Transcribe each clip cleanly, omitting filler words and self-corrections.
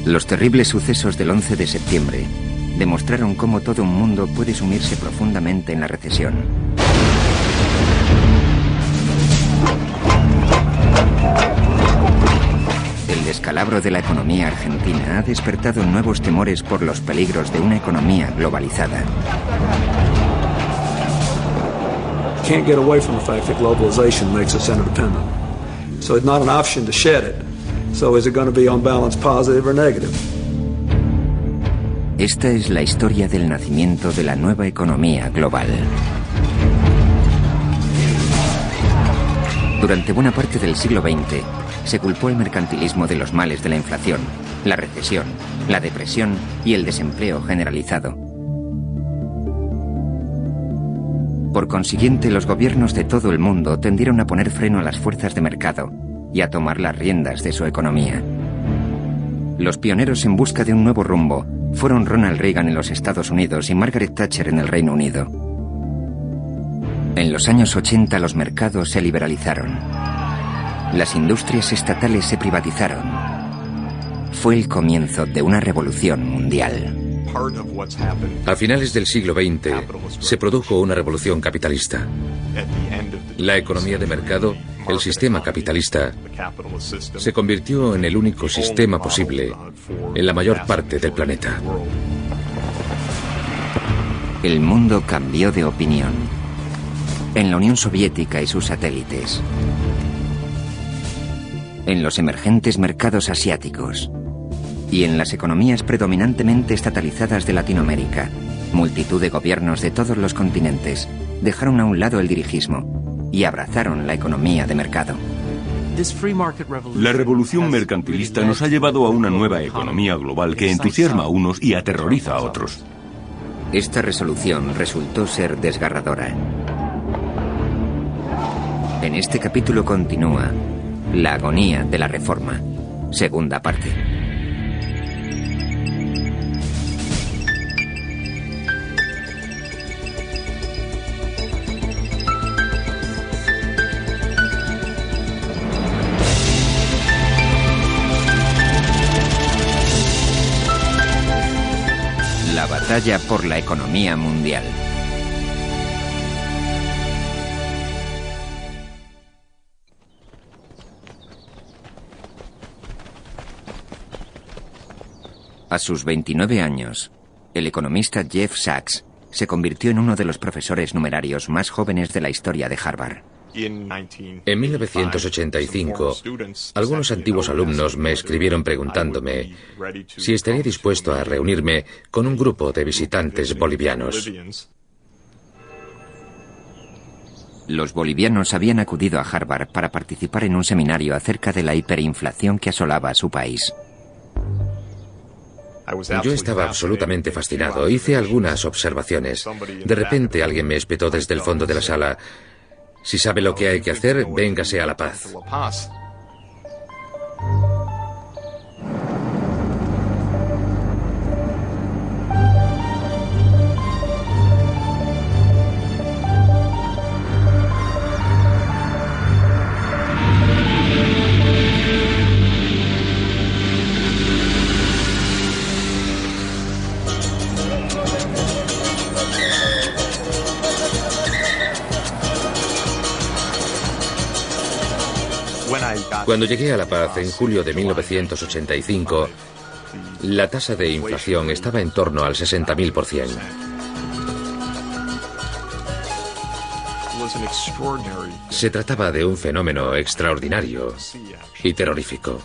Los terribles sucesos del 11 de septiembre demostraron cómo todo un mundo puede sumirse profundamente en la recesión. El descalabro de la economía argentina ha despertado nuevos temores por los peligros de una economía globalizada. Can't get away from the fact that globalization makes us interdependent. So it's not an option to shed it. So is it going to be on balance positive or negative? Esta es la historia del nacimiento de la nueva economía global. Durante buena parte del siglo XX, se culpó el mercantilismo de los males de la inflación, la recesión, la depresión y el desempleo generalizado. Por consiguiente, los gobiernos de todo el mundo tendieron a poner freno a las fuerzas de mercado y a tomar las riendas de su economía. Los pioneros en busca de un nuevo rumbo fueron Ronald Reagan en los Estados Unidos y Margaret Thatcher en el Reino Unido. En los años 80 los mercados se liberalizaron. Las industrias estatales se privatizaron. Fue el comienzo de una revolución mundial. A finales del siglo XX se produjo una revolución capitalista. La economía de mercado, el sistema capitalista, se convirtió en el único sistema posible en la mayor parte del planeta. El mundo cambió de opinión. En la Unión Soviética y sus satélites. En los emergentes mercados asiáticos. Y en las economías predominantemente estatalizadas de Latinoamérica, multitud de gobiernos de todos los continentes dejaron a un lado el dirigismo y abrazaron la economía de mercado. La revolución mercantilista nos ha llevado a una nueva economía global que entusiasma a unos y aterroriza a otros. Esta resolución resultó ser desgarradora. En este capítulo continúa la agonía de la reforma, segunda parte. La batalla por la economía mundial. A sus 29 años, el economista Jeff Sachs se convirtió en uno de los profesores numerarios más jóvenes de la historia de Harvard. En 1985, algunos antiguos alumnos me escribieron preguntándome si estaría dispuesto a reunirme con un grupo de visitantes bolivianos. Los bolivianos habían acudido a Harvard para participar en un seminario acerca de la hiperinflación que asolaba a su país. Yo estaba absolutamente fascinado. Hice algunas observaciones. De repente alguien me espetó desde el fondo de la sala: si sabe lo que hay que hacer, véngase a La Paz. Cuando llegué a La Paz en julio de 1985, la tasa de inflación estaba en torno al 60.000%. Se trataba de un fenómeno extraordinario y terrorífico.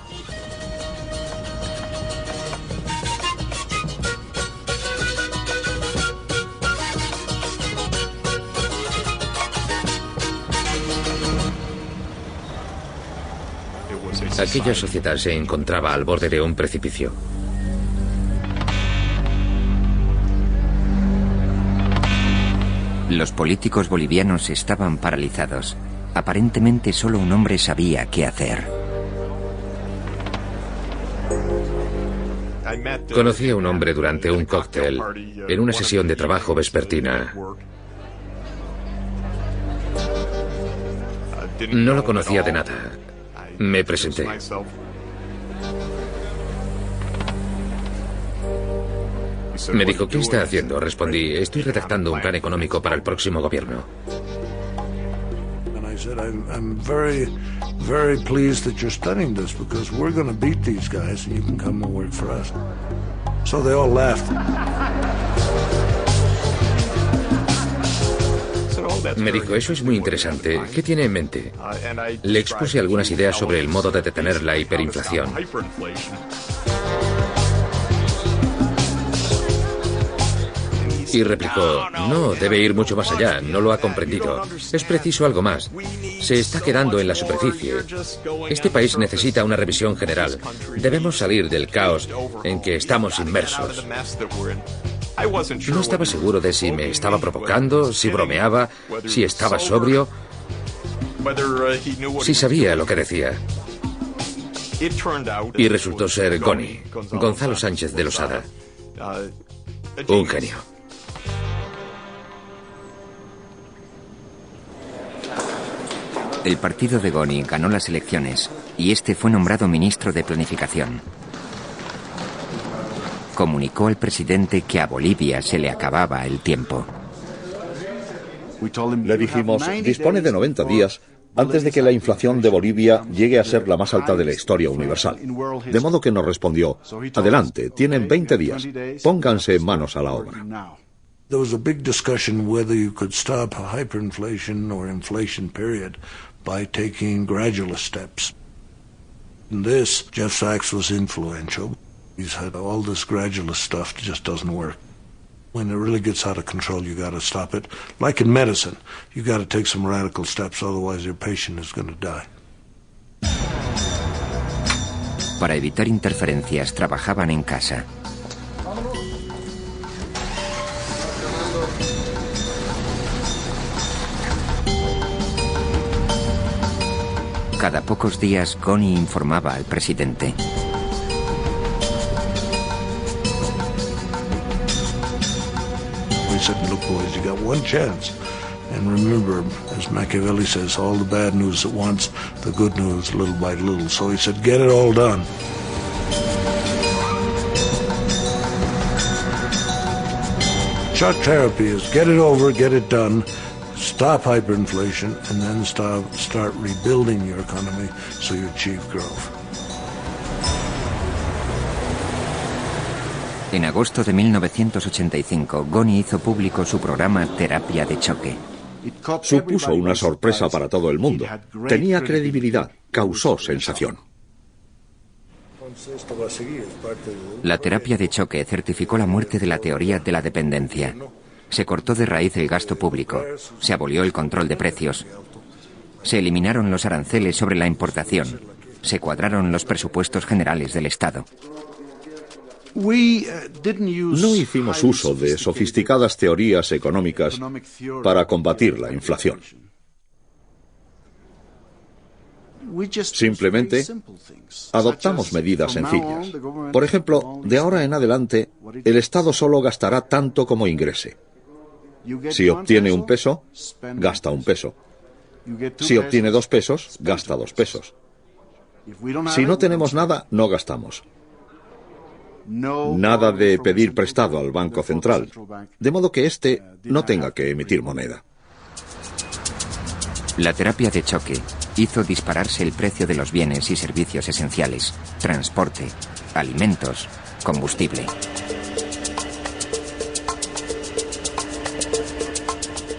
Aquella sociedad se encontraba al borde de un precipicio. Los políticos bolivianos estaban paralizados. Aparentemente solo un hombre sabía qué hacer. Conocí a un hombre durante un cóctel en una sesión de trabajo vespertina. No lo conocía de nada. Me presenté. Me dijo, ¿qué está haciendo? Respondí, estoy redactando un plan económico para el próximo gobierno. I'm very, very pleased that you're studying this because we're going to beat these guys and you can come and work for us. So they all laughed. Me dijo, eso es muy interesante. ¿Qué tiene en mente? Le expuse algunas ideas sobre el modo de detener la hiperinflación. Y replicó, no, debe ir mucho más allá, no lo ha comprendido. Es preciso algo más. Se está quedando en la superficie. Este país necesita una revisión general. Debemos salir del caos en que estamos inmersos. No estaba seguro de si me estaba provocando, si bromeaba, si estaba sobrio, si sabía lo que decía. Y resultó ser Goni, Gonzalo Sánchez de Losada. Un genio. El partido de Goni ganó las elecciones y este fue nombrado ministro de Planificación. Comunicó al presidente que a Bolivia se le acababa el tiempo. Le dijimos, dispone de 90 días antes de que la inflación de Bolivia llegue a ser la más alta de la historia universal. De modo que nos respondió, adelante, tienen 20 días, pónganse manos a la obra. There was a big discussion whether you could stop a hyperinflation or inflation period by taking gradual steps. In this, Jeff Sachs was influential. He's had all this gradual stuff that just doesn't work. When it really gets out of control, you got to stop it. Like in medicine, you got to take some radical steps, otherwise your patient is going to die. Para evitar interferencias, trabajaban en casa. Cada pocos días, Goni informaba al presidente. We said, look, boys, you got one chance. And remember, as Machiavelli says, all the bad news at once, the good news little by little. So he said, get it all done. Shock therapy is get it over, get it done. Stop hyperinflation, and then start rebuilding your economy so you achieve growth. En agosto de 1985, Goni hizo público su programa Terapia de Choque. Supuso una sorpresa para todo el mundo. Tenía credibilidad, causó sensación. La terapia de choque certificó la muerte de la teoría de la dependencia. Se cortó de raíz el gasto público, se abolió el control de precios, se eliminaron los aranceles sobre la importación, se cuadraron los presupuestos generales del Estado. No hicimos uso de sofisticadas teorías económicas para combatir la inflación. Simplemente adoptamos medidas sencillas. Por ejemplo, de ahora en adelante, el Estado solo gastará tanto como ingrese. Si obtiene un peso, gasta un peso. Si obtiene 2 pesos, gasta 2 pesos. Si no tenemos nada, no gastamos. Nada de pedir prestado al Banco Central, de modo que éste no tenga que emitir moneda. La terapia de choque hizo dispararse el precio de los bienes y servicios esenciales, transporte, alimentos, combustible.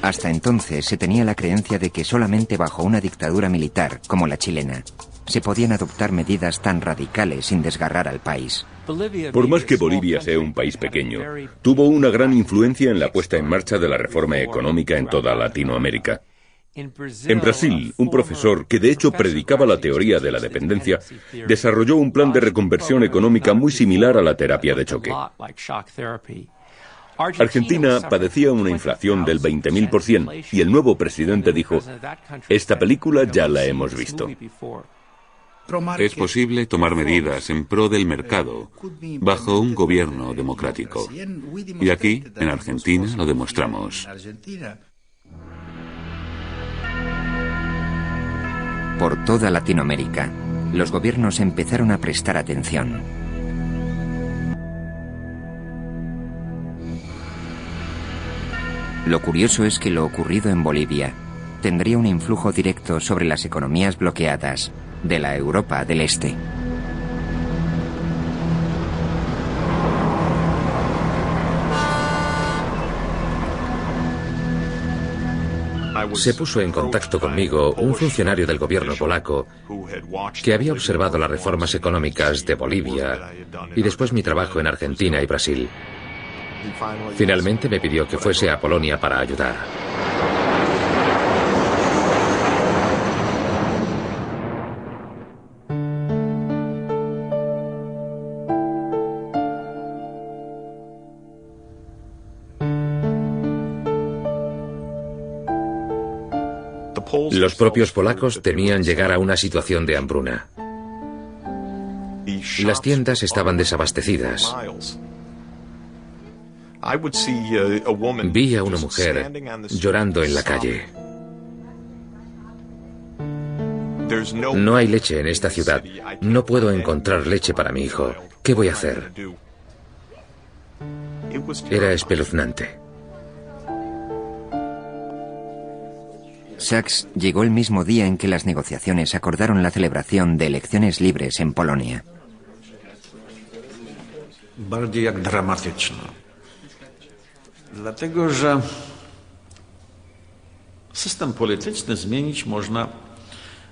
Hasta entonces se tenía la creencia de que solamente bajo una dictadura militar como la chilena se podían adoptar medidas tan radicales sin desgarrar al país. Por más que Bolivia sea un país pequeño, tuvo una gran influencia en la puesta en marcha de la reforma económica en toda Latinoamérica. En Brasil, un profesor que de hecho predicaba la teoría de la dependencia, desarrolló un plan de reconversión económica muy similar a la terapia de choque. Argentina padecía una inflación del 20.000% y el nuevo presidente dijo, esta película ya la hemos visto. Es posible tomar medidas en pro del mercado bajo un gobierno democrático. Y aquí, en Argentina, lo demostramos. Por toda Latinoamérica, los gobiernos empezaron a prestar atención. Lo curioso es que lo ocurrido en Bolivia tendría un influjo directo sobre las economías bloqueadas de la Europa del Este. Se puso en contacto conmigo un funcionario del gobierno polaco que había observado las reformas económicas de Bolivia y después mi trabajo en Argentina y Brasil. Finalmente me pidió que fuese a Polonia para ayudar. Los propios polacos temían llegar a una situación de hambruna. Las tiendas estaban desabastecidas. Vi a una mujer llorando en la calle. No hay leche en esta ciudad. No puedo encontrar leche para mi hijo. ¿Qué voy a hacer? Era espeluznante. Sachs llegó el mismo día en que las negociaciones acordaron la celebración de elecciones libres en Polonia. Bardziej jak dramatyczna. Dlatego, że system polityczny zmienić można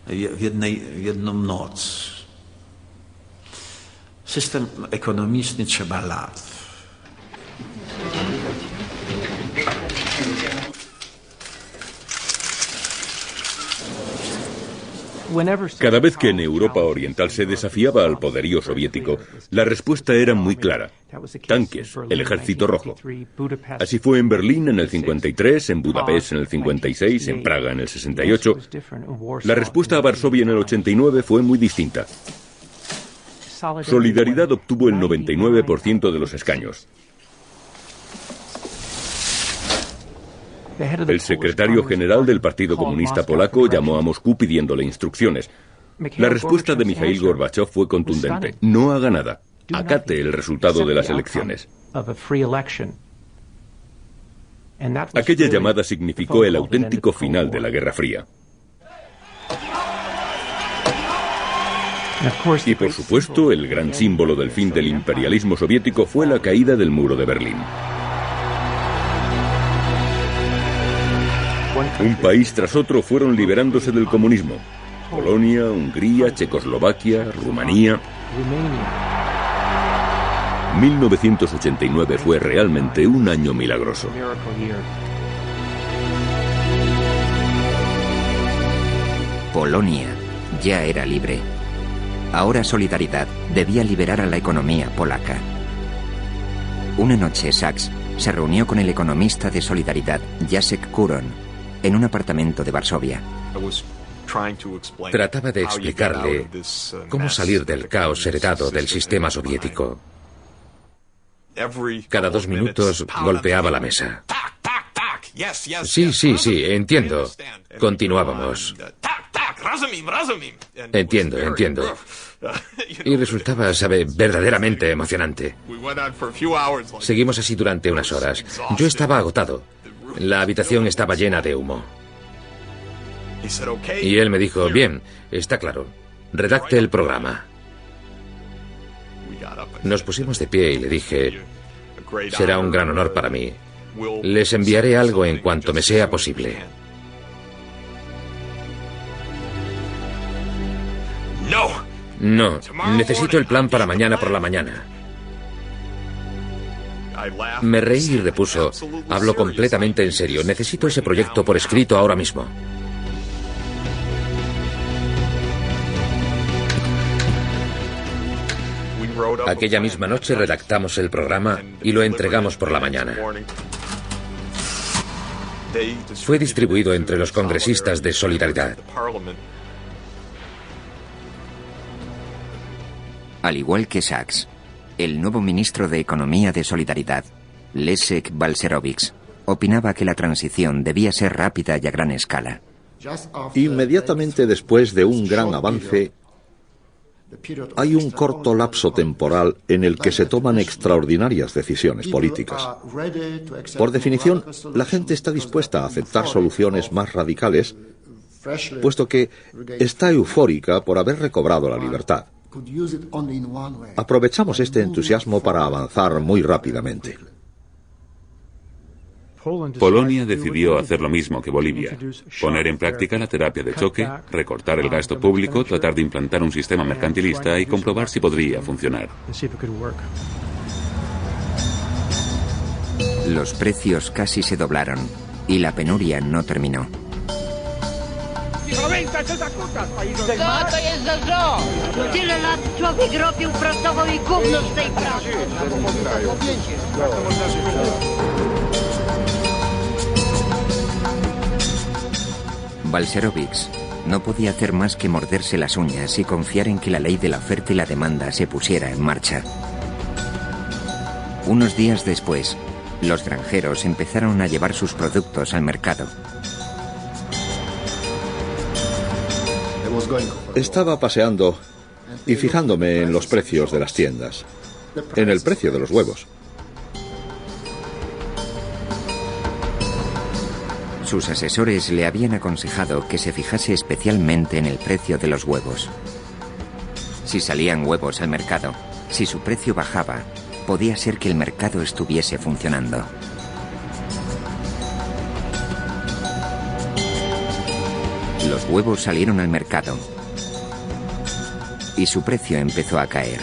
w jedną noc. System ekonomiczny trzeba lat. Cada vez que en Europa Oriental se desafiaba al poderío soviético, la respuesta era muy clara. Tanques, el Ejército Rojo. Así fue en Berlín en el 53, en Budapest en el 56, en Praga en el 68. La respuesta a Varsovia en el 89 fue muy distinta. Solidaridad obtuvo el 99% de los escaños. El secretario general del Partido Comunista Polaco llamó a Moscú pidiéndole instrucciones. La respuesta de Mikhail Gorbachev fue contundente. No haga nada. Acate el resultado de las elecciones. Aquella llamada significó el auténtico final de la Guerra Fría. Y por supuesto, el gran símbolo del fin del imperialismo soviético fue la caída del muro de Berlín. Un país tras otro fueron liberándose del comunismo. Polonia, Hungría, Checoslovaquia, Rumanía. 1989 fue realmente un año milagroso. Polonia ya era libre. Ahora Solidaridad debía liberar a la economía polaca. Una noche Sachs se reunió con el economista de Solidaridad, Jacek Kuron, en un apartamento de Varsovia. Trataba de explicarle cómo salir del caos heredado del sistema soviético. Cada 2 minutos golpeaba la mesa. Sí, entiendo. Continuábamos. Entiendo. Y resultaba, verdaderamente emocionante. Seguimos así durante unas horas. Yo estaba agotado. La habitación estaba llena de humo. Y él me dijo, bien, está claro, redacte el programa. Nos pusimos de pie y le dije, será un gran honor para mí. Les enviaré algo en cuanto me sea posible. No, necesito el plan para mañana por la mañana. Me reí y repuso, hablo completamente en serio, necesito ese proyecto por escrito ahora mismo. Aquella misma noche redactamos el programa y lo entregamos por la mañana. Fue distribuido entre los congresistas de Solidaridad. Al igual que Sachs, el nuevo ministro de Economía de Solidaridad, Leszek Balcerowicz, opinaba que la transición debía ser rápida y a gran escala. Inmediatamente después de un gran avance, Hay un corto lapso temporal en el que se toman extraordinarias decisiones políticas. Por definición, la gente está dispuesta a aceptar soluciones más radicales, puesto que está eufórica por haber recobrado la libertad. Aprovechamos este entusiasmo para avanzar muy rápidamente. Polonia decidió hacer lo mismo que Bolivia, poner en práctica la terapia de choque, recortar el gasto público, tratar de implantar un sistema mercantilista y comprobar si podría funcionar. Los precios casi se doblaron y la penuria no terminó. Balcerowicz no podía hacer más que morderse las uñas y confiar en que la ley de la oferta y la demanda se pusiera en marcha. Unos días después, los granjeros empezaron a llevar sus productos al mercado. Estaba paseando y fijándome en los precios de las tiendas, en el precio de los huevos. Sus asesores le habían aconsejado que se fijase especialmente en el precio de los huevos. Si salían huevos al mercado, si su precio bajaba, podía ser que el mercado estuviese funcionando. Los huevos salieron al mercado y su precio empezó a caer.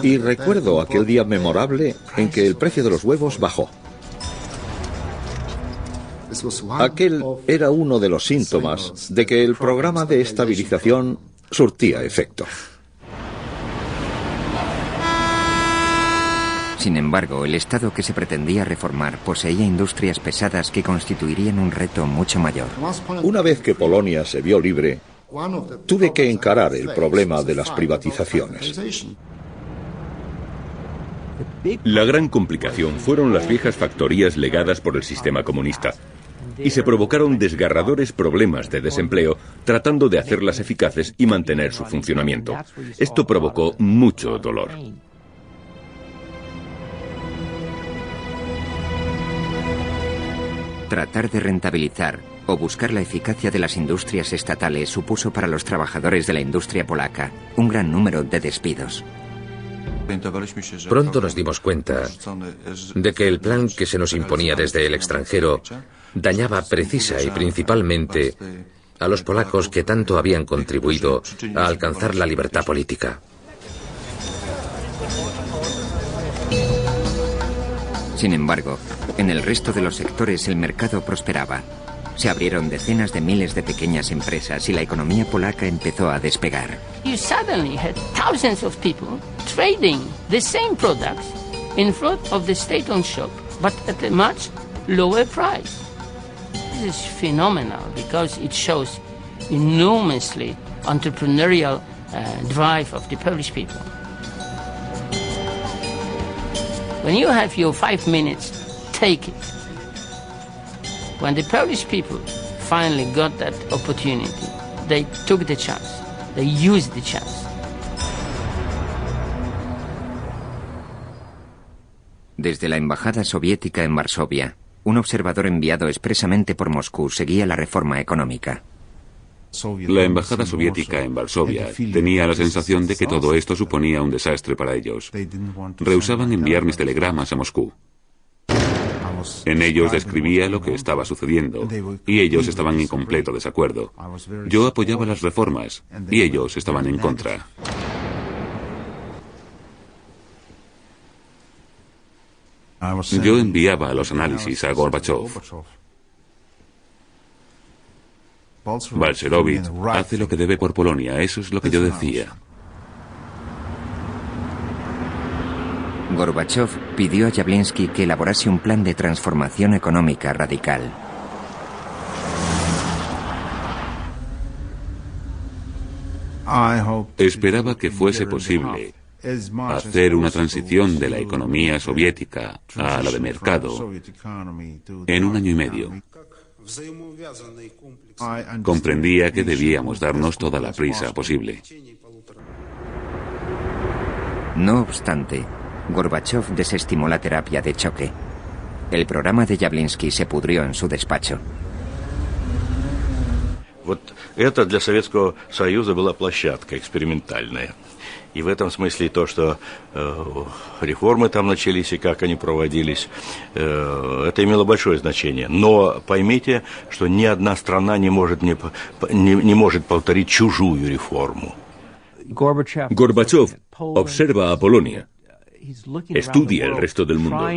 Y recuerdo aquel día memorable en que el precio de los huevos bajó. Aquel era uno de los síntomas de que el programa de estabilización surtía efecto. Sin embargo, el Estado que se pretendía reformar poseía industrias pesadas que constituirían un reto mucho mayor. Una vez que Polonia se vio libre, tuve que encarar el problema de las privatizaciones. La gran complicación fueron las viejas factorías legadas por el sistema comunista, y se provocaron desgarradores problemas de desempleo tratando de hacerlas eficaces y mantener su funcionamiento. Esto provocó mucho dolor. Tratar de rentabilizar o buscar la eficacia de las industrias estatales supuso para los trabajadores de la industria polaca un gran número de despidos. Pronto nos dimos cuenta de que el plan que se nos imponía desde el extranjero dañaba precisa y principalmente a los polacos que tanto habían contribuido a alcanzar la libertad política. Sin embargo, en el resto de los sectores el mercado prosperaba. Se abrieron decenas de miles de pequeñas empresas y la economía polaca empezó a despegar. You suddenly had thousands of people trading the same products in front of the state-owned shop, but at a much lower price. This is phenomenal because it shows enormously entrepreneurial drive of the Polish people. When you have your 5 minutes, take it. When the Polish people finally got that opportunity, they took the chance. They used the chance. Desde la embajada soviética en Varsovia, un observador enviado expresamente por Moscú seguía la reforma económica. La embajada soviética en Varsovia tenía la sensación de que todo esto suponía un desastre para ellos. Rehusaban enviar mis telegramas a Moscú. En ellos describía lo que estaba sucediendo y ellos estaban en completo desacuerdo. Yo apoyaba las reformas y ellos estaban en contra. Yo enviaba los análisis a Gorbachev. Balcerowicz hace lo que debe por Polonia, eso es lo que yo decía. Gorbachev pidió a Jablinski que elaborase un plan de transformación económica radical. Esperaba que fuese posible hacer una transición de la economía soviética a la de mercado en 1 año y medio. Comprendía que debíamos darnos toda la prisa posible. No obstante, Gorbachov desestimó la terapia de choque. El programa de Явлинский se pudrió en su despacho. Вот это для Советского Союза была площадка экспериментальная. И в этом смысле то, что реформы там начались и как они проводились, это имело большое значение. Но поймите, что ни одна страна не может повторить чужую реформу. Gorbachov observa a Polonia, estudia el resto del mundo,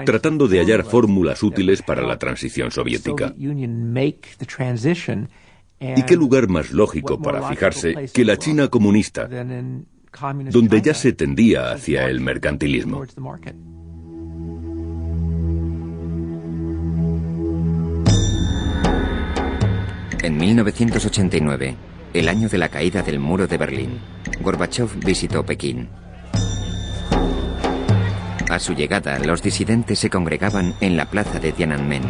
tratando de hallar fórmulas útiles para la transición soviética. ¿Y qué lugar más lógico para fijarse que la China comunista, donde ya se tendía hacia el mercantilismo? En 1989, el año de la caída del muro de Berlín, Gorbachov visitó Pekín. A su llegada, los disidentes se congregaban en la plaza de Tiananmen.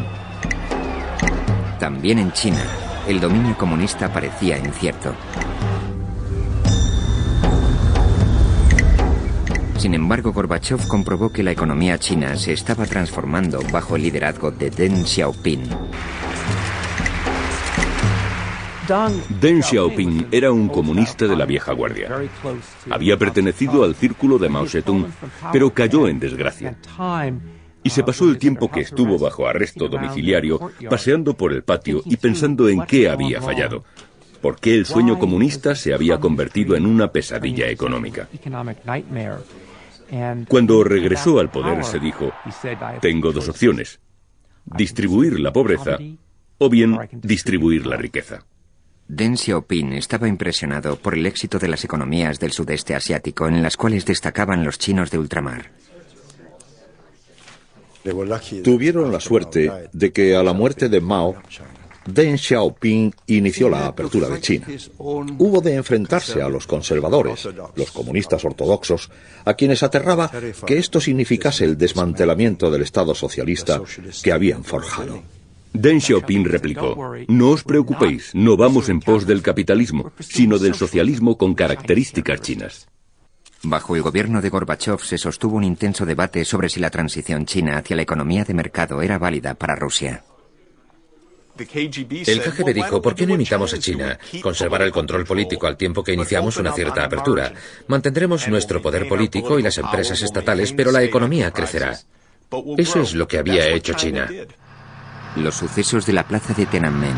También en China, el dominio comunista parecía incierto. Sin embargo, Gorbachov comprobó que la economía china se estaba transformando bajo el liderazgo de Deng Xiaoping. Deng Xiaoping era un comunista de la vieja guardia. Había pertenecido al círculo de Mao Zedong, pero cayó en desgracia. Y se pasó el tiempo que estuvo bajo arresto domiciliario paseando por el patio y pensando en qué había fallado. ¿Por qué el sueño comunista se había convertido en una pesadilla económica? Cuando regresó al poder se dijo, tengo dos opciones, distribuir la pobreza o bien distribuir la riqueza. Deng Xiaoping estaba impresionado por el éxito de las economías del sudeste asiático, en las cuales destacaban los chinos de ultramar. Tuvieron la suerte de que a la muerte de Mao, Deng Xiaoping inició la apertura de China. Hubo de enfrentarse a los conservadores, los comunistas ortodoxos, a quienes aterraba que esto significase el desmantelamiento del Estado socialista que habían forjado. Deng Xiaoping replicó, no os preocupéis, no vamos en pos del capitalismo, sino del socialismo con características chinas. Bajo el gobierno de Gorbachov se sostuvo un intenso debate sobre si la transición china hacia la economía de mercado era válida para Rusia. El KGB dijo, ¿por qué no imitamos a China? Conservar el control político al tiempo que iniciamos una cierta apertura. Mantendremos nuestro poder político y las empresas estatales, pero la economía crecerá. Eso es lo que había hecho China. Los sucesos de la plaza de Tiananmen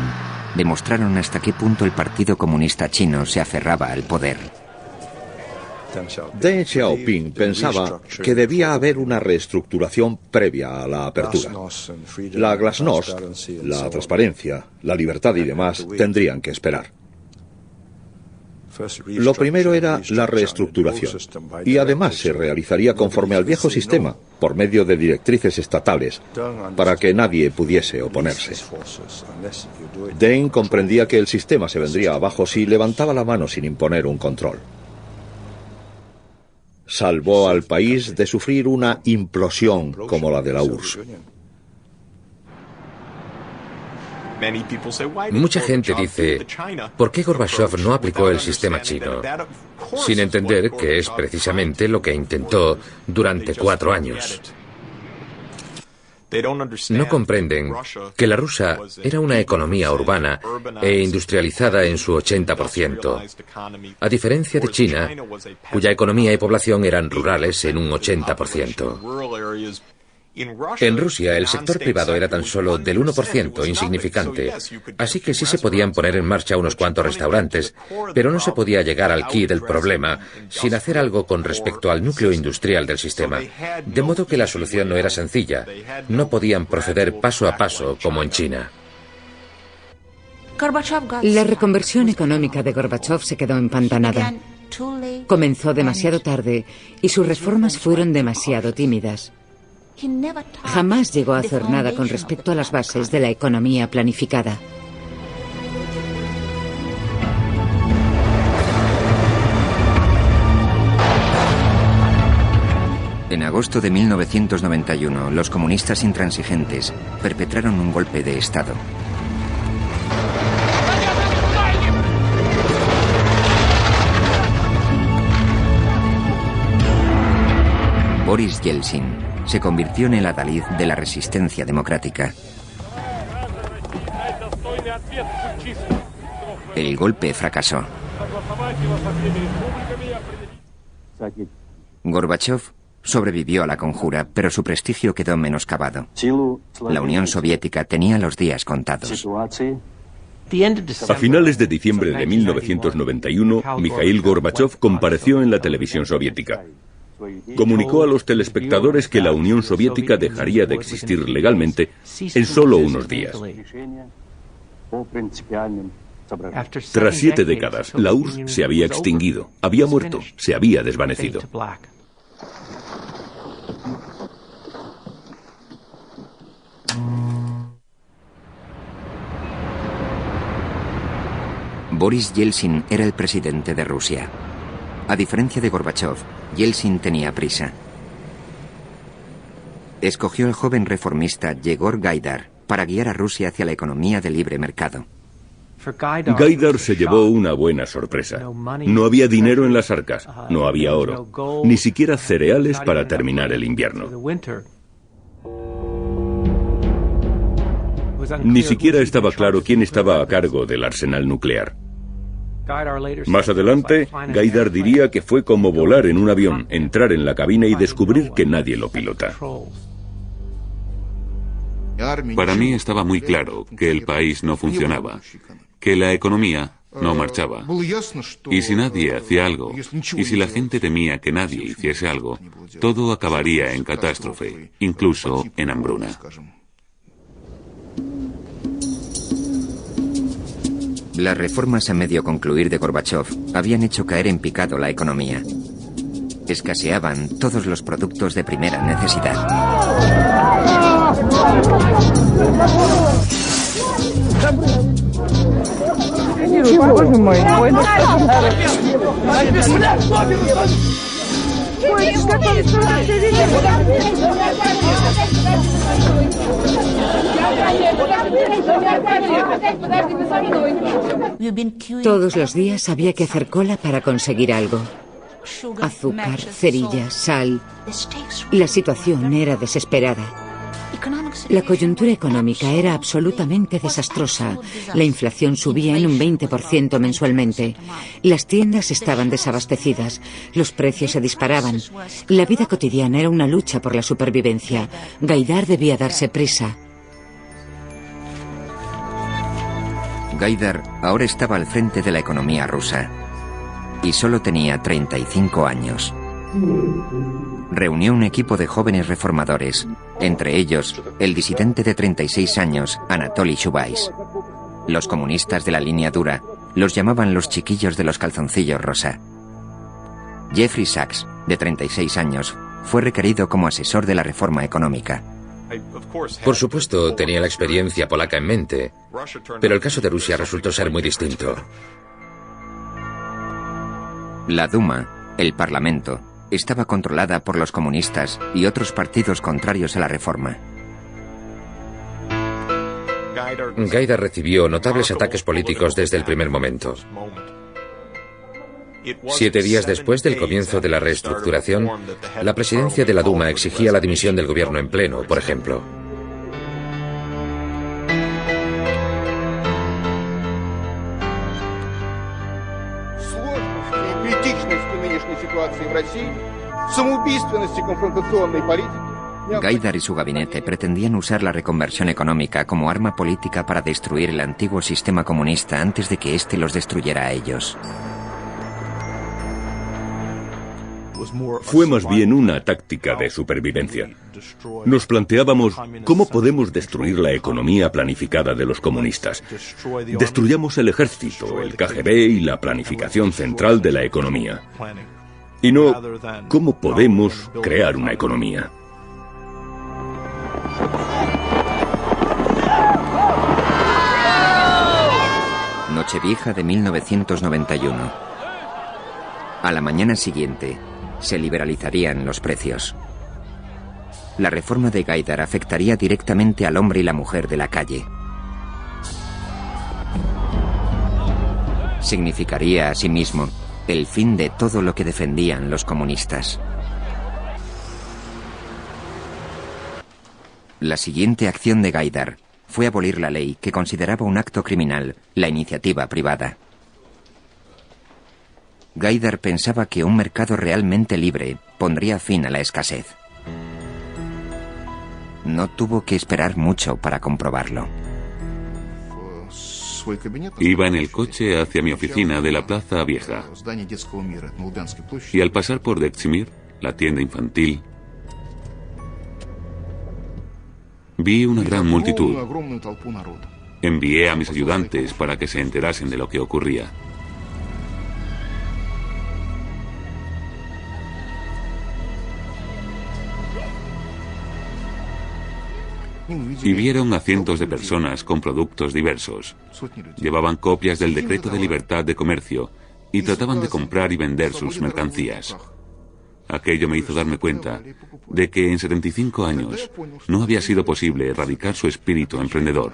demostraron hasta qué punto el Partido Comunista Chino se aferraba al poder. Deng Xiaoping pensaba que debía haber una reestructuración previa a la apertura. La glasnost, la transparencia, la libertad y demás tendrían que esperar. Lo primero era la reestructuración, y además se realizaría conforme al viejo sistema, por medio de directrices estatales, para que nadie pudiese oponerse. Deng comprendía que el sistema se vendría abajo si levantaba la mano sin imponer un control. Salvó al país de sufrir una implosión como la de la URSS. Mucha gente dice, ¿por qué Gorbachov no aplicó el sistema chino? Sin entender que es precisamente lo que intentó durante 4 años. No comprenden que la rusa era una economía urbana e industrializada en su 80%, a diferencia de China, cuya economía y población eran rurales en un 80%. En Rusia, el sector privado era tan solo del 1%, insignificante, así que sí se podían poner en marcha unos cuantos restaurantes, pero no se podía llegar al quid del problema sin hacer algo con respecto al núcleo industrial del sistema, de modo que la solución no era sencilla, no podían proceder paso a paso como en China. La reconversión económica de Gorbachov se quedó empantanada. Comenzó demasiado tarde y sus reformas fueron demasiado tímidas. Jamás llegó a hacer nada con respecto a las bases de la economía planificada. En agosto de 1991, los comunistas intransigentes perpetraron un golpe de Estado. Boris Yeltsin se convirtió en el adalid de la resistencia democrática. El golpe fracasó. Gorbachov sobrevivió a la conjura, pero su prestigio quedó menoscabado. La Unión Soviética tenía los días contados. A finales de diciembre de 1991, Mikhail Gorbachov compareció en la televisión soviética. Comunicó a los telespectadores que la Unión Soviética dejaría de existir legalmente en solo unos días. Tras 7 décadas, la URSS se había extinguido, había muerto, se había desvanecido. Boris Yeltsin era el presidente de Rusia. A diferencia de Gorbachov, Yeltsin tenía prisa. Escogió al joven reformista Yegor Gaidar para guiar a Rusia hacia la economía de libre mercado. Gaidar se llevó una buena sorpresa. No había dinero en las arcas, no había oro, ni siquiera cereales para terminar el invierno. Ni siquiera estaba claro quién estaba a cargo del arsenal nuclear. Más adelante, Gaidar diría que fue como volar en un avión, entrar en la cabina y descubrir que nadie lo pilota. Para mí estaba muy claro que el país no funcionaba, que la economía no marchaba. Y si nadie hacía algo, y si la gente temía que nadie hiciese algo, todo acabaría en catástrofe, incluso en hambruna. Las reformas a medio concluir de Gorbachov habían hecho caer en picado la economía. Escaseaban todos los productos de primera necesidad. Todos los días había que hacer cola para conseguir algo. Azúcar, cerillas, sal. La situación era desesperada. La coyuntura económica era absolutamente desastrosa. La inflación subía en un 20% mensualmente. Las tiendas estaban desabastecidas. Los precios se disparaban. La vida cotidiana era una lucha por la supervivencia. Gaidar debía darse prisa. Gaidar ahora estaba al frente de la economía rusa y solo tenía 35 años. Reunió un equipo de jóvenes reformadores, entre ellos el disidente de 36 años, Anatoly Chubais. Los comunistas de la línea dura los llamaban los chiquillos de los calzoncillos rosa. Jeffrey Sachs, de 36 años, fue requerido como asesor de la reforma económica. Por supuesto, tenía la experiencia polaca en mente, pero el caso de Rusia resultó ser muy distinto. La Duma, el Parlamento, estaba controlada por los comunistas y otros partidos contrarios a la reforma. Gaidar recibió notables ataques políticos desde el primer momento. 7 días después del comienzo de la reestructuración, la presidencia de la Duma exigía la dimisión del gobierno en pleno, por ejemplo. Gaidar y su gabinete pretendían usar la reconversión económica como arma política para destruir el antiguo sistema comunista antes de que éste los destruyera a ellos. Fue más bien una táctica de supervivencia. Nos planteábamos cómo podemos destruir la economía planificada de los comunistas. Destruyamos el ejército, el KGB y la planificación central de la economía. Y no cómo podemos crear una economía. Nochevieja de 1991. A la mañana siguiente, se liberalizarían los precios. La reforma de Gaidar afectaría directamente al hombre y la mujer de la calle. Significaría, asimismo, el fin de todo lo que defendían los comunistas. La siguiente acción de Gaidar fue abolir la ley que consideraba un acto criminal la iniciativa privada. Gaidar pensaba que un mercado realmente libre pondría fin a la escasez. No tuvo que esperar mucho para comprobarlo. Iba en el coche hacia mi oficina de la Plaza Vieja. Y al pasar por Deximir, la tienda infantil, vi una gran multitud. Envié a mis ayudantes para que se enterasen de lo que ocurría. Y vieron a cientos de personas con productos diversos. Llevaban copias del decreto de libertad de comercio y trataban de comprar y vender sus mercancías. Aquello me hizo darme cuenta de que en 75 años no había sido posible erradicar su espíritu emprendedor.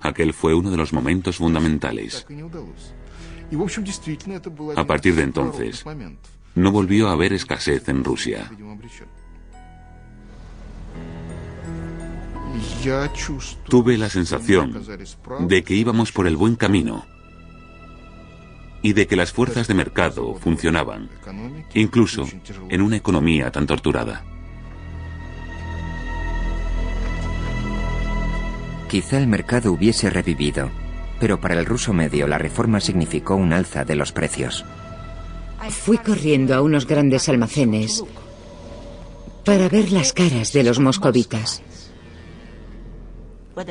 Aquel fue uno de los momentos fundamentales. A partir de entonces, no volvió a haber escasez en Rusia. Tuve la sensación de que íbamos por el buen camino y de que las fuerzas de mercado funcionaban, incluso en una economía tan torturada. Quizá el mercado hubiese revivido, pero para el ruso medio la reforma significó un alza de los precios. Fui corriendo a unos grandes almacenes para ver las caras de los moscovitas,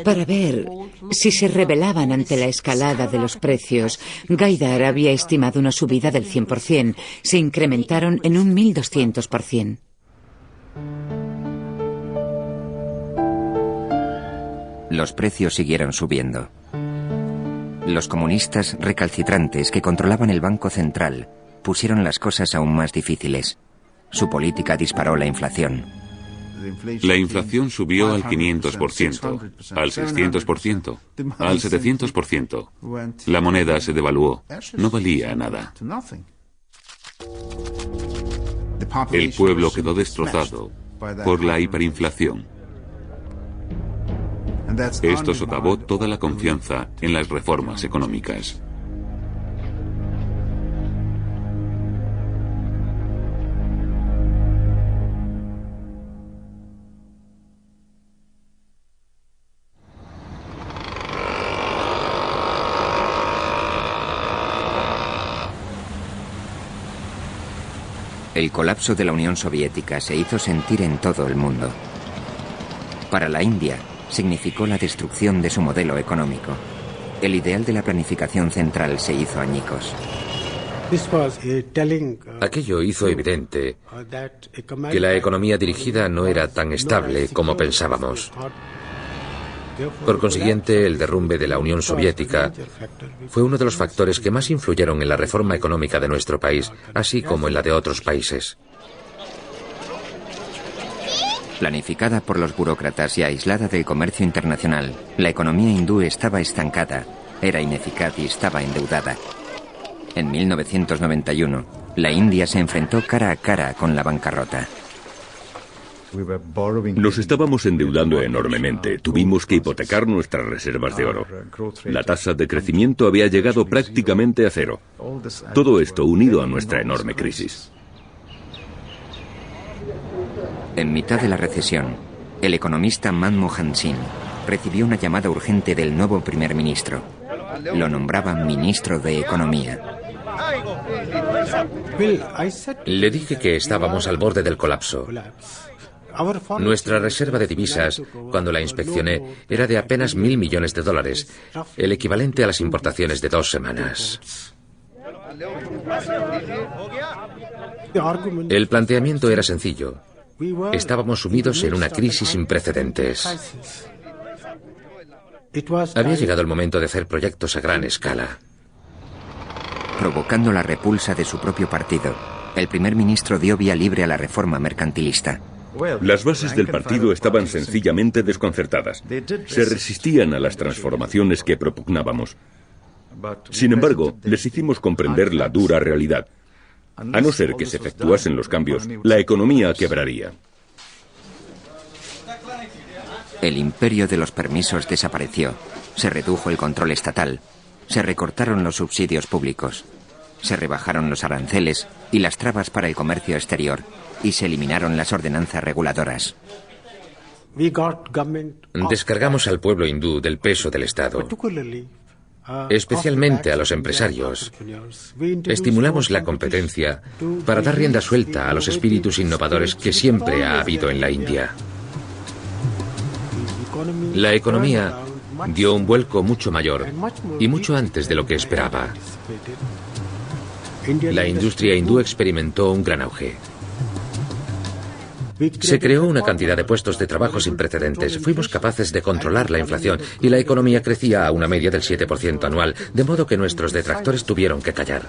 para ver si se rebelaban ante la escalada de los precios. Gaidar había estimado una subida del 100%. Se incrementaron en un 1200%. Los precios siguieron subiendo. Los comunistas recalcitrantes que controlaban el Banco Central pusieron las cosas aún más difíciles. Su política disparó la inflación. La inflación subió al 500%, al 600%, al 700%. La moneda se devaluó. No valía nada. El pueblo quedó destrozado por la hiperinflación. Esto socavó toda la confianza en las reformas económicas. El colapso de la Unión Soviética se hizo sentir en todo el mundo. Para la India, significó la destrucción de su modelo económico. El ideal de la planificación central se hizo añicos. Aquello hizo evidente que la economía dirigida no era tan estable como pensábamos. Por consiguiente, el derrumbe de la Unión Soviética fue uno de los factores que más influyeron en la reforma económica de nuestro país, así como en la de otros países. Planificada por los burócratas y aislada del comercio internacional, la economía hindú estaba estancada, era ineficaz y estaba endeudada. En 1991, la India se enfrentó cara a cara con la bancarrota. Nos estábamos endeudando enormemente. Tuvimos que hipotecar nuestras reservas de oro. La tasa de crecimiento había llegado prácticamente a cero. Todo esto unido a nuestra enorme crisis. En mitad de la recesión, el economista Manmohan Singh recibió una llamada urgente del nuevo primer ministro. Lo nombraban ministro de Economía. Le dije que estábamos al borde del colapso. Nuestra reserva de divisas, cuando la inspeccioné, era de apenas $1.000 millones, el equivalente a las importaciones de 2 semanas. El planteamiento era sencillo. Estábamos sumidos en una crisis sin precedentes. Había llegado el momento de hacer proyectos a gran escala. Provocando la repulsa de su propio partido, el primer ministro dio vía libre a la reforma mercantilista. Las bases del partido estaban sencillamente desconcertadas. Se resistían a las transformaciones que propugnábamos. Sin embargo, les hicimos comprender la dura realidad. A no ser que se efectuasen los cambios, la economía quebraría. El imperio de los permisos desapareció, se redujo el control estatal, se recortaron los subsidios públicos, se rebajaron los aranceles y las trabas para el comercio exterior y se eliminaron las ordenanzas reguladoras. Descargamos al pueblo hindú del peso del Estado, especialmente a los empresarios. Estimulamos la competencia para dar rienda suelta a los espíritus innovadores que siempre ha habido en la India. La economía dio un vuelco mucho mayor y mucho antes de lo que esperaba. La industria hindú experimentó un gran auge. Se creó una cantidad de puestos de trabajo sin precedentes. Fuimos capaces de controlar la inflación y la economía crecía a una media del 7% anual, de modo que nuestros detractores tuvieron que callar.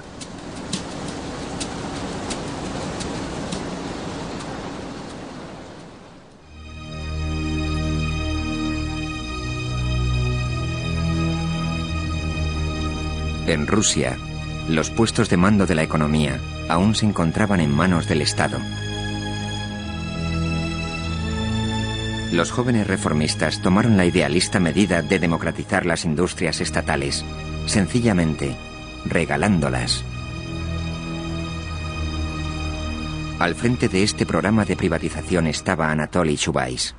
En Rusia, los puestos de mando de la economía aún se encontraban en manos del Estado. Los jóvenes reformistas tomaron la idealista medida de democratizar las industrias estatales, sencillamente regalándolas. Al frente de este programa de privatización estaba Anatoly Chubais.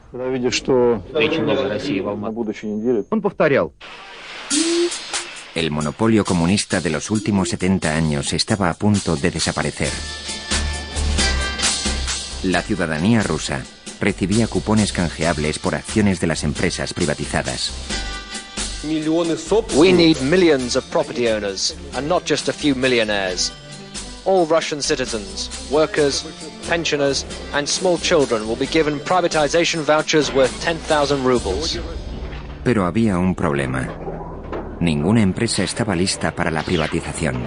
El monopolio comunista de los últimos 70 años estaba a punto de desaparecer. La ciudadanía rusa recibía cupones canjeables por acciones de las empresas privatizadas. We need millions of property owners, and not just a few millionaires. All Russian citizens, workers, pensioners, and small children will be given privatization vouchers worth 10,000 rubles. Pero había un problema. Ninguna empresa estaba lista para la privatización.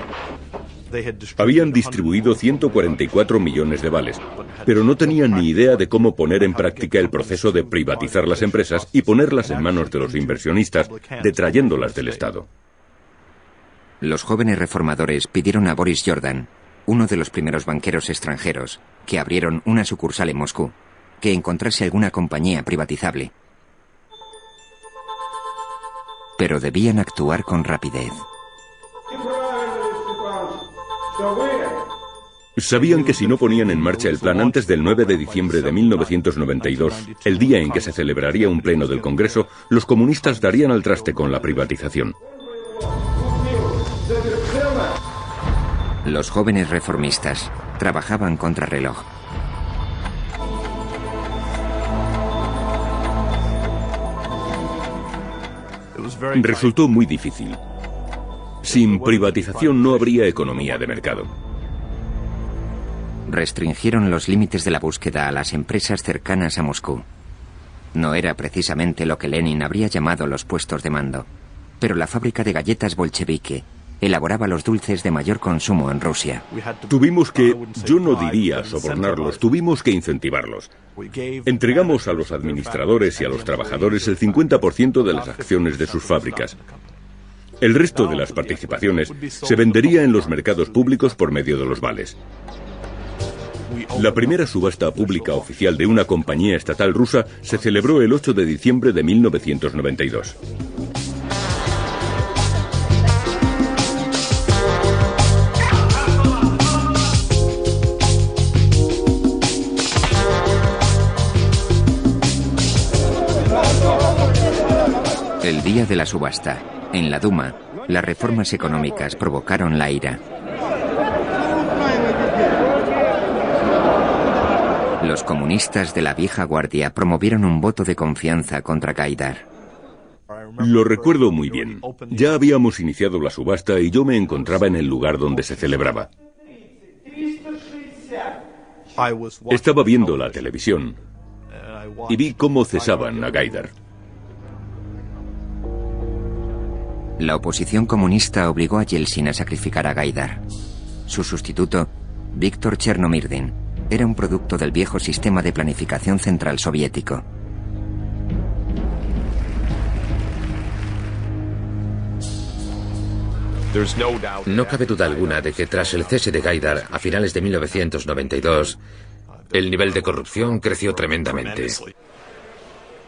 Habían distribuido 144 millones de vales, pero no tenían ni idea de cómo poner en práctica el proceso de privatizar las empresas y ponerlas en manos de los inversionistas, detrayéndolas del Estado. Los jóvenes reformadores pidieron a Boris Jordan, uno de los primeros banqueros extranjeros, que abrieron una sucursal en Moscú, que encontrase alguna compañía privatizable. Pero debían actuar con rapidez. Sabían que si no ponían en marcha el plan antes del 9 de diciembre de 1992, el día en que se celebraría un pleno del Congreso, los comunistas darían al traste con la privatización. Los jóvenes reformistas trabajaban contrarreloj. Resultó muy difícil. Sin privatización no habría economía de mercado. Restringieron los límites de la búsqueda a las empresas cercanas a Moscú. No era precisamente lo que Lenin habría llamado los puestos de mando, pero la fábrica de galletas bolchevique elaboraba los dulces de mayor consumo en Rusia. Tuvimos que, yo no diría sobornarlos, tuvimos que incentivarlos. Entregamos a los administradores y a los trabajadores el 50% de las acciones de sus fábricas. El resto de las participaciones se vendería en los mercados públicos por medio de los vales. La primera subasta pública oficial de una compañía estatal rusa se celebró el 8 de diciembre de 1992. El día de la subasta, en la Duma, las reformas económicas provocaron la ira. Los comunistas de la vieja guardia promovieron un voto de confianza contra Gaidar. Lo recuerdo muy bien. Ya habíamos iniciado la subasta y yo me encontraba en el lugar donde se celebraba. Estaba viendo la televisión y vi cómo cesaban a Gaidar. La oposición comunista obligó a Yeltsin a sacrificar a Gaidar. Su sustituto, Víktor Chernomyrdin, era un producto del viejo sistema de planificación central soviético. No cabe duda alguna de que tras el cese de Gaidar a finales de 1992, el nivel de corrupción creció tremendamente.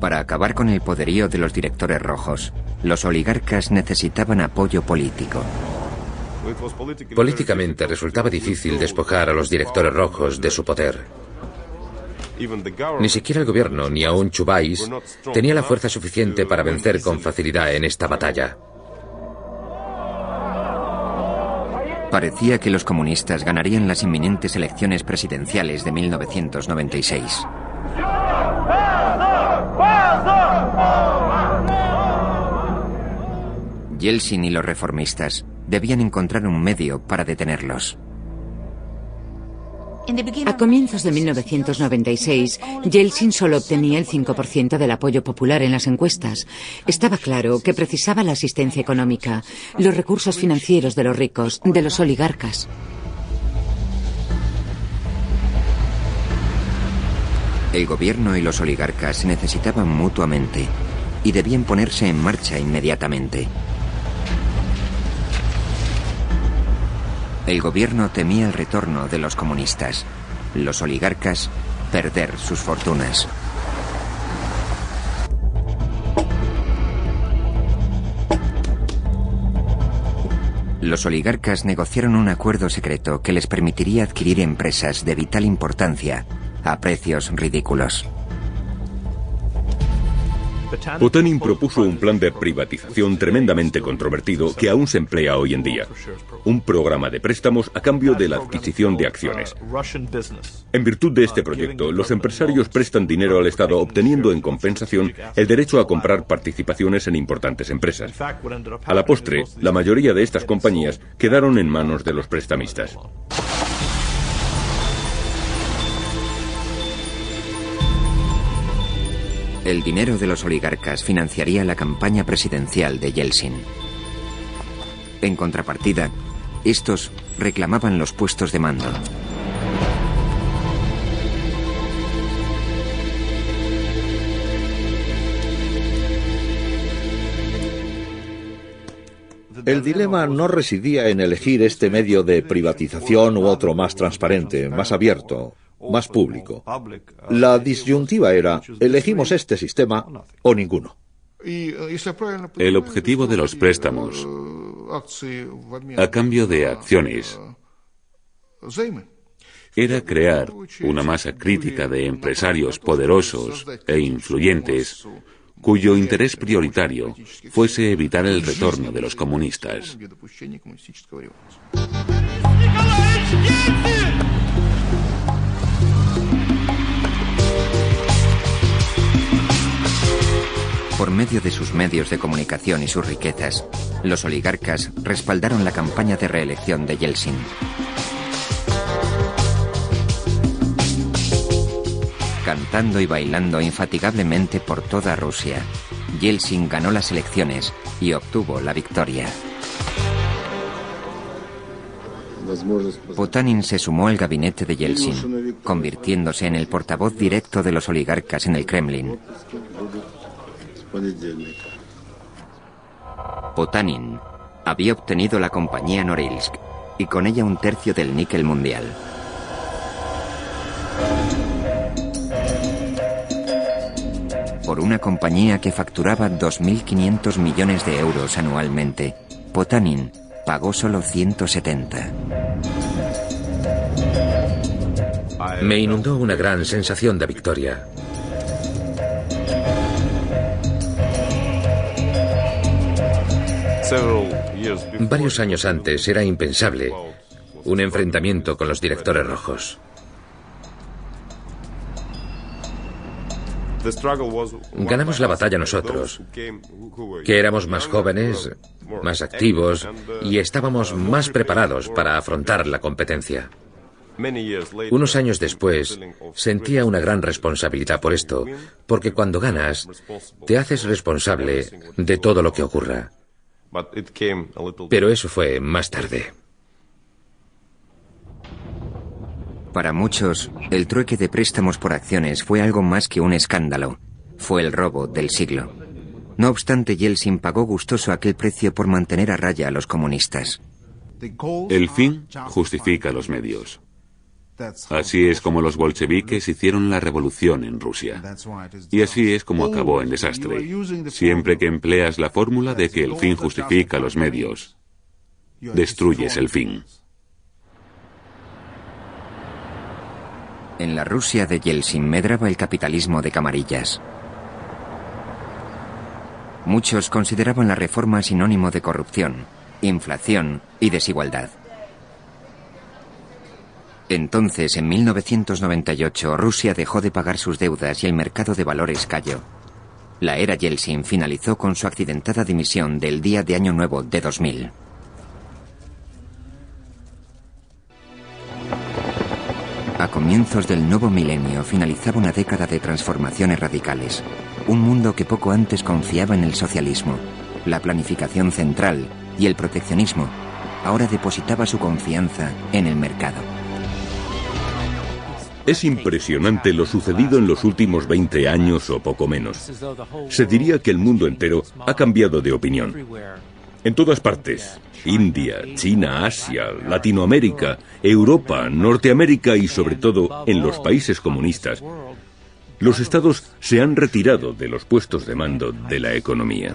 Para acabar con el poderío de los directores rojos, los oligarcas necesitaban apoyo político. Políticamente resultaba difícil despojar a los directores rojos de su poder. Ni siquiera el gobierno, ni aún Chubais, tenía la fuerza suficiente para vencer con facilidad en esta batalla. Parecía que los comunistas ganarían las inminentes elecciones presidenciales de 1996. Yeltsin y los reformistas debían encontrar un medio para detenerlos. A comienzos de 1996, Yeltsin solo obtenía el 5% del apoyo popular en las encuestas. Estaba claro que precisaba la asistencia económica, los recursos financieros de los ricos, de los oligarcas. El gobierno y los oligarcas se necesitaban mutuamente y debían ponerse en marcha inmediatamente. El gobierno temía el retorno de los comunistas, los oligarcas perder sus fortunas. Los oligarcas negociaron un acuerdo secreto que les permitiría adquirir empresas de vital importancia a precios ridículos. Potanin propuso un plan de privatización tremendamente controvertido que aún se emplea hoy en día. Un programa de préstamos a cambio de la adquisición de acciones. En virtud de este proyecto, los empresarios prestan dinero al Estado obteniendo en compensación el derecho a comprar participaciones en importantes empresas. A la postre, la mayoría de estas compañías quedaron en manos de los prestamistas. El dinero de los oligarcas financiaría la campaña presidencial de Yeltsin. En contrapartida, estos reclamaban los puestos de mando. El dilema no residía en elegir este medio de privatización u otro más transparente, más abierto, más público. La disyuntiva era, elegimos este sistema o ninguno. El objetivo de los préstamos, a cambio de acciones, era crear una masa crítica de empresarios poderosos e influyentes cuyo interés prioritario fuese evitar el retorno de los comunistas. Por medio de sus medios de comunicación y sus riquezas, los oligarcas respaldaron la campaña de reelección de Yeltsin. Cantando y bailando infatigablemente por toda Rusia, Yeltsin ganó las elecciones y obtuvo la victoria. Potanin se sumó al gabinete de Yeltsin, convirtiéndose en el portavoz directo de los oligarcas en el Kremlin. Potanin había obtenido la compañía Norilsk y con ella un tercio del níquel mundial. Por una compañía que facturaba 2.500 millones de euros anualmente, Potanin pagó solo 170. Me inundó una gran sensación de victoria. Varios años antes era impensable un enfrentamiento con los directores rojos. Ganamos la batalla nosotros, que éramos más jóvenes, más activos y estábamos más preparados para afrontar la competencia. Unos años después, sentía una gran responsabilidad por esto, porque cuando ganas, te haces responsable de todo lo que ocurra. Pero eso fue más tarde. Para muchos, el trueque de préstamos por acciones fue algo más que un escándalo. Fue el robo del siglo. No obstante, Yeltsin pagó gustoso aquel precio por mantener a raya a los comunistas. El fin justifica los medios. Así es como los bolcheviques hicieron la revolución en Rusia. Y así es como acabó en desastre. Siempre que empleas la fórmula de que el fin justifica los medios, destruyes el fin. En la Rusia de Yeltsin medraba el capitalismo de camarillas. Muchos consideraban la reforma sinónimo de corrupción, inflación y desigualdad. Entonces, en 1998, Rusia dejó de pagar sus deudas y el mercado de valores cayó. La era Yeltsin finalizó con su accidentada dimisión del día de Año Nuevo de 2000. A comienzos del nuevo milenio finalizaba una década de transformaciones radicales. Un mundo que poco antes confiaba en el socialismo, la planificación central y el proteccionismo, ahora depositaba su confianza en el mercado. Es impresionante lo sucedido en los últimos 20 años o poco menos. Se diría que el mundo entero ha cambiado de opinión. En todas partes, India, China, Asia, Latinoamérica, Europa, Norteamérica y sobre todo en los países comunistas, los estados se han retirado de los puestos de mando de la economía.